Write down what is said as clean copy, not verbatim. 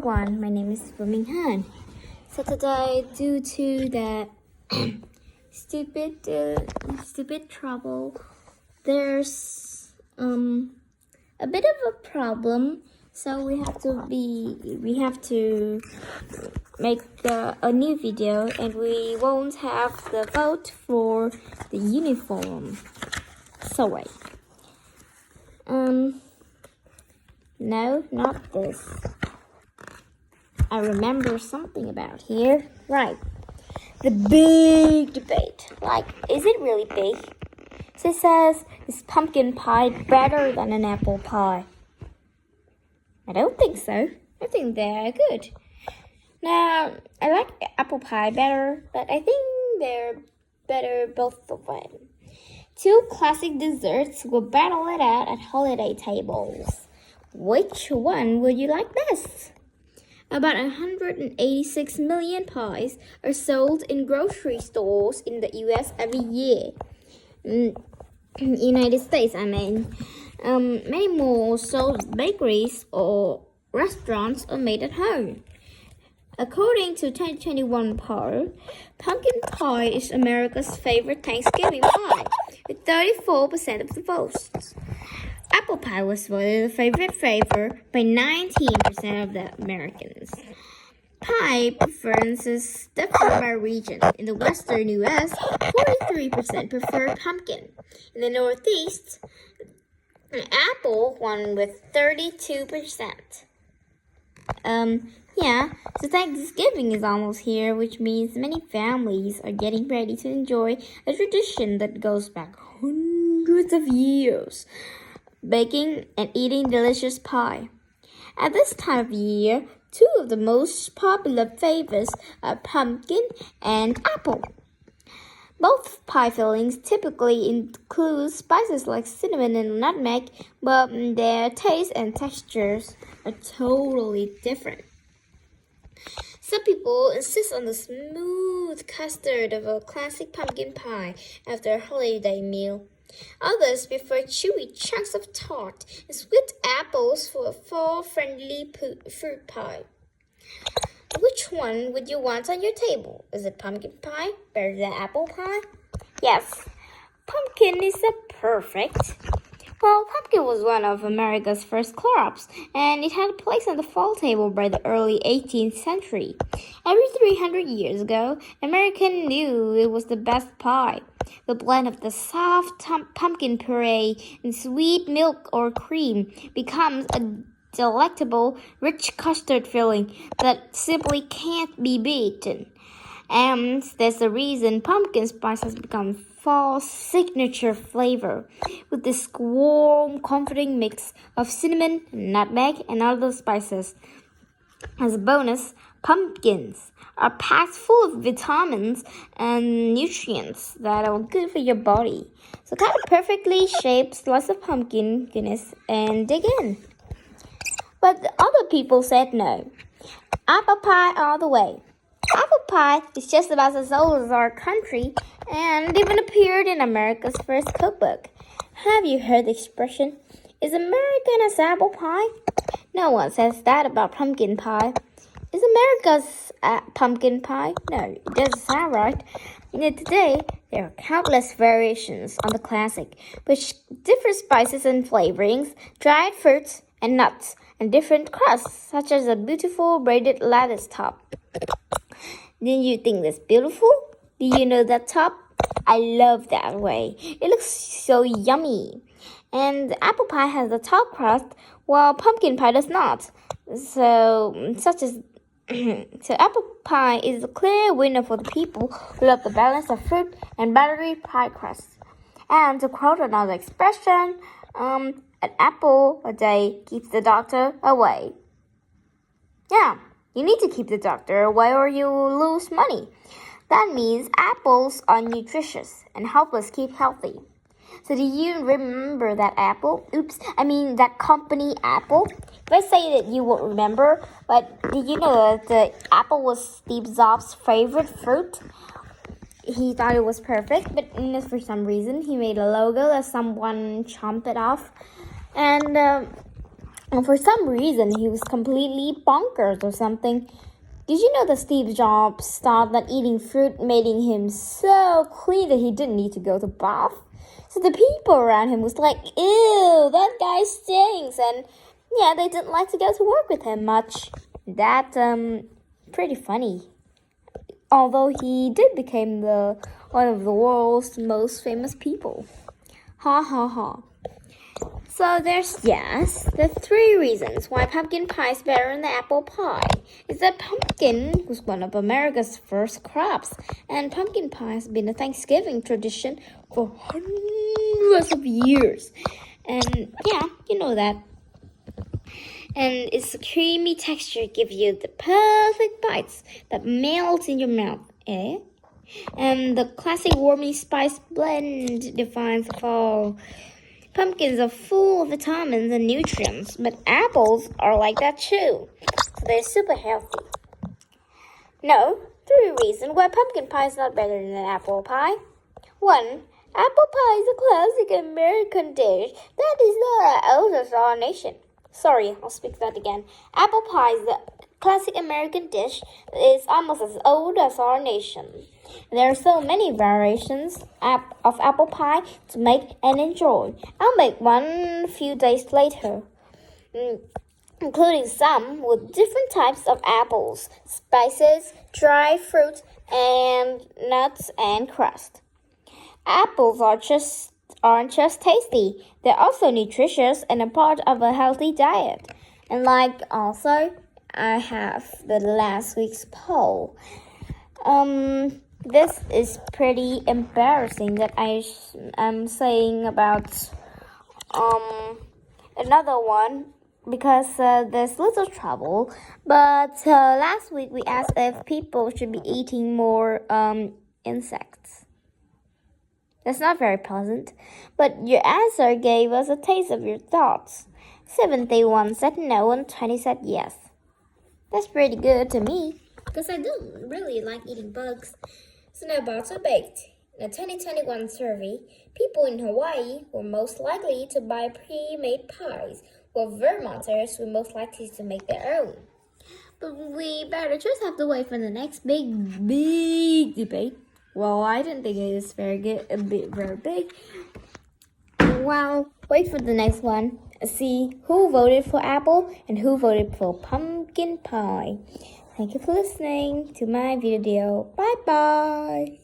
everyone, my name is Phương Han. So today, due to the stupid trouble, there's a bit of a problem. So we have to make a new video, and we won't have the vote for the uniform. So wait. No, not this. I remember something about here. Right. The big debate. Like, is it really big? So it says, is pumpkin pie better than an apple pie? I don't think so. I think they're good. Now, I like apple pie better, but I think they're better both of them. Two classic desserts will battle it out at holiday tables. Which one would you like best? About 186 million pies are sold in grocery stores in the US every year. United States, I mean. Many more sold at bakeries or restaurants or made at home. According to 2021 poll, pumpkin pie is America's favorite Thanksgiving pie, with 34% of the votes. Apple pie was voted the favorite flavor by 19% of the Americans. Pie preferences differ by region. In the western U.S., 43% prefer pumpkin. In the Northeast, apple won with 32%. So Thanksgiving is almost here, which means many families are getting ready to enjoy a tradition that goes back hundreds of years. Baking and eating delicious pie. At this time of year, two of the most popular flavors are pumpkin and apple. Both pie fillings typically include spices like cinnamon and nutmeg, but their taste and textures are totally different. Some people insist on the smooth custard of a classic pumpkin pie after a holiday meal. Others prefer chewy chunks of tart and sweet apples for a fall-friendly fruit pie. Which one would you want on your table? Is it pumpkin pie better than apple pie? Yes, pumpkin is perfect. Well, pumpkin was one of America's first crops, and it had a place on the fall table by the early 18th century. Every 300 years ago, Americans knew it was the best pie. The blend of the soft pumpkin puree and sweet milk or cream becomes a delectable, rich custard filling that simply can't be beaten. And there's a reason pumpkin spice has become fall's signature flavor, with this warm, comforting mix of cinnamon, nutmeg, and other spices. As a bonus, pumpkins are packed full of vitamins and nutrients that are good for your body. So cut a perfectly shaped slice of pumpkin goodness and dig in. But the other people said no. Apple pie all the way. Apple pie is just about as old as our country and even appeared in America's first cookbook. Have you heard the expression, is American as apple pie? No one says that about pumpkin pie. Is America's pumpkin pie? No, it doesn't sound right. Today, there are countless variations on the classic, with different spices and flavorings, dried fruits and nuts, and different crusts, such as a beautiful braided lattice top. Didn't you think that's beautiful? Do you know that top? I love that way. It looks so yummy. And apple pie has the top crust, while pumpkin pie does not. So apple pie is a clear winner for the people who love the balance of fruit and buttery pie crust. And to quote another expression, an apple a day keeps the doctor away. Yeah, you need to keep the doctor away or you will lose money. That means apples are nutritious and help us keep healthy. So do you remember that apple? That company Apple? Let's say that you won't remember, but did you know that the apple was Steve Jobs' favorite fruit? He thought it was perfect, but for some reason he made a logo that someone chomped it off. And And for some reason, he was completely bonkers or something. Did you know that Steve Jobs thought that eating fruit made him so clean that he didn't need to go to bath? So the people around him was like, ew, that guy stinks. And yeah, they didn't like to go to work with him much. That's pretty funny. Although he did become one of the world's most famous people. Ha ha ha. So there's the 3 reasons why pumpkin pie is better than the apple pie. Is that pumpkin was one of America's first crops, and pumpkin pie has been a Thanksgiving tradition for hundreds of years. And yeah, you know that. And its creamy texture gives you the perfect bites that melt in your mouth, eh? And the classic warming spice blend defines the fall. Pumpkins are full of vitamins and nutrients, but apples are like that too. So they're super healthy. No, 3 reasons why pumpkin pie is not better than apple pie. 1. Apple pie is a classic American dish that is not old as our nation. Sorry, I'll speak that again. Apple pie is the classic American dish that is almost as old as our nation. There are so many variations of apple pie to make and enjoy. I'll make one a few days later, including some with different types of apples, spices, dry fruit, and nuts and crust. Apples aren't just tasty, they're also nutritious and a part of a healthy diet. And also, I have the last week's poll. This is pretty embarrassing that I'm saying about another one because there's little trouble. But last week we asked if people should be eating more insects. That's not very pleasant, but your answer gave us a taste of your thoughts. 71 said no and 20 said yes. That's pretty good to me, because I don't really like eating bugs. Snowballs are baked. In a 2021 survey, people in Hawaii were most likely to buy pre-made pies, while Vermonters were most likely to make their own. But we better just have to wait for the next big debate. Well, I didn't think it was very big. Well, wait for the next one. See who voted for apple and who voted for pumpkin pie. Thank you for listening to my video. Bye-bye.